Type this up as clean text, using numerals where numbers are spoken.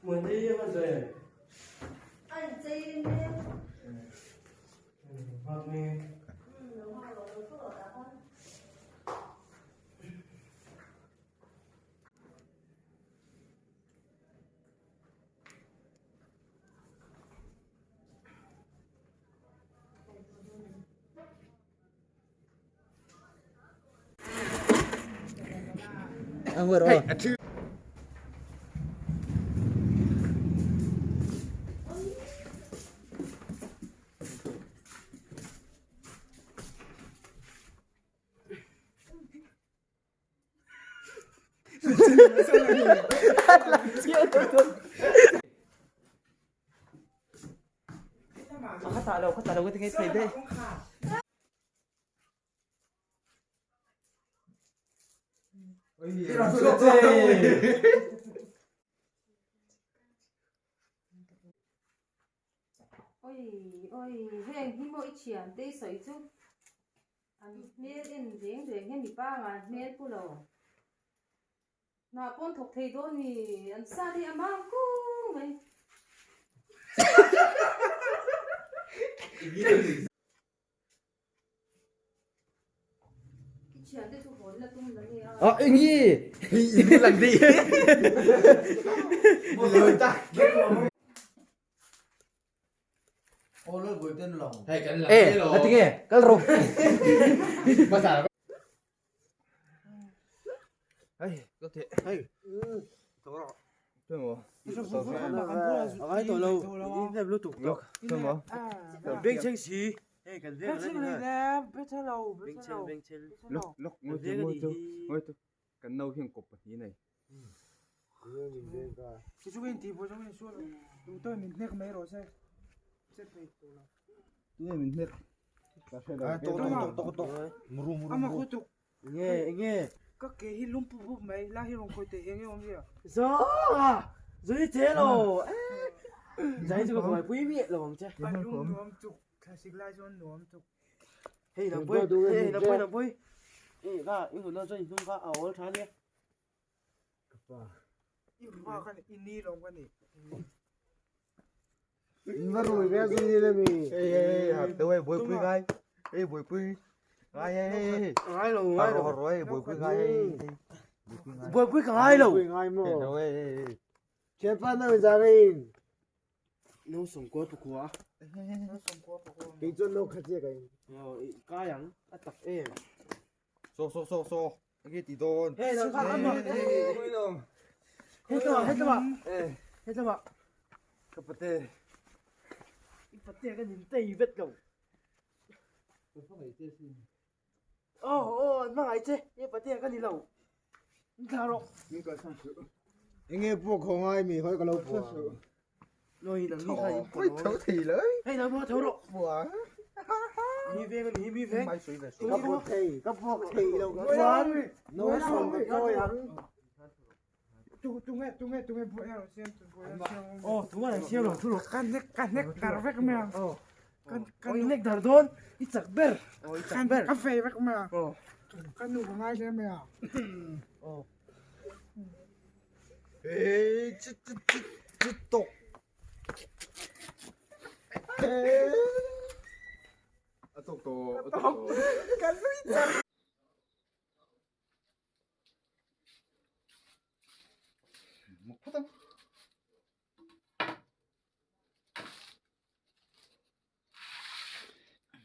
Muốn đi mà rồi. Anh chơi đi. Hoặc nghe. Đúng rồi, đúng rồi, đã con. vừa rồi. Khát thả đâu cái thấy đây. Ôi, ôi, hèn hi mỗi chuyện tê sấy chút. Anh mẹ đến giếng để hèn đi ba mà mẹ phụ đầu. Nào con thuộc thầy đôi thì anh xa đi mang cú mày. Cái chuyện tê chút hồn là tung là gì à? Anh gì? Ini lần đi. Lời ta. Ô lơ buổi tên lòng. Hay cái lần. Ê, là tiếng nghe. Cái rồng. Mà xả. Ê, có thể. Ê. Thôi rồi. Thôi mà. Ai tội lâu. Đi thêm lúc tục. Thôi mà. Bên chân xí. Ê, cần viết Bên trên này nè, bên trên lầu, bên trên lầu. bên trên. Lúc ngồi tôi. Cần nâu hiền cục như này. Cái chú em thì bố chúng mình xuống rồi. Chúng tôi mình nét mấy rồi xem. Chết về tụi nó. Ini mình hết. Ama khôi tục. Nghe. Các cái hi lum pu mấy la hi lum khôi tệ nghe không gì à? Gió à. Dưới thế rồi. Giấy cho có phải quý vị rồi chứ. Bạn lum nuông tục, classic la cho nuông tục. Hey, làm bơi. Hey, làm bơi. Ê, va, ibu nó cho chúng ta ở trái đi. In ba cái ini lòng cái này. Nó rồi bé gì đây mi. Ê, hạt tôi bồi quý gai. Ê, bồi quý. Gai ê. Ai rồi, ai rồi. Rồi, bồi quý gai. Bồi quý cả ai rồi. Gai mà. Ê. Chết phát nơi ra đi. Nó sống quá tụi quá. Nó sống quá bỏ qua. Cái chân nó khát chết cái. Rồi, cá yang, tập em. So. Cái tí đồn. Hey, nó khát lắm rồi. Hết rồi bạn. Hết rồi bạn. Cái bát tê. Phát tiền cái nhìn tây vết cầu. Nó lại chứ. Nhưng phát tiền cái nhìn lầu. Sao rồi? Anh nghe buộc không ai mì hơi có lâu buộc. Rồi là đi khai. Ôi thấu thì lấy. Hay là mua thấu độ. Buộc. Mi về cái mi về. Mai suy về. Cấp buộc thì đâu có quán. Nó sống cái thôi hắn. Tung nghe bộ em xem bộ em xem. Ồ, đúng rồi, siêu rồi, thu Can nét dar vek mẹ. Can nek dar don, isak ber. Can cà phê vek mẹ. Ồ. Can nụ ngay xem mẹ. Ồ. Ê, chết.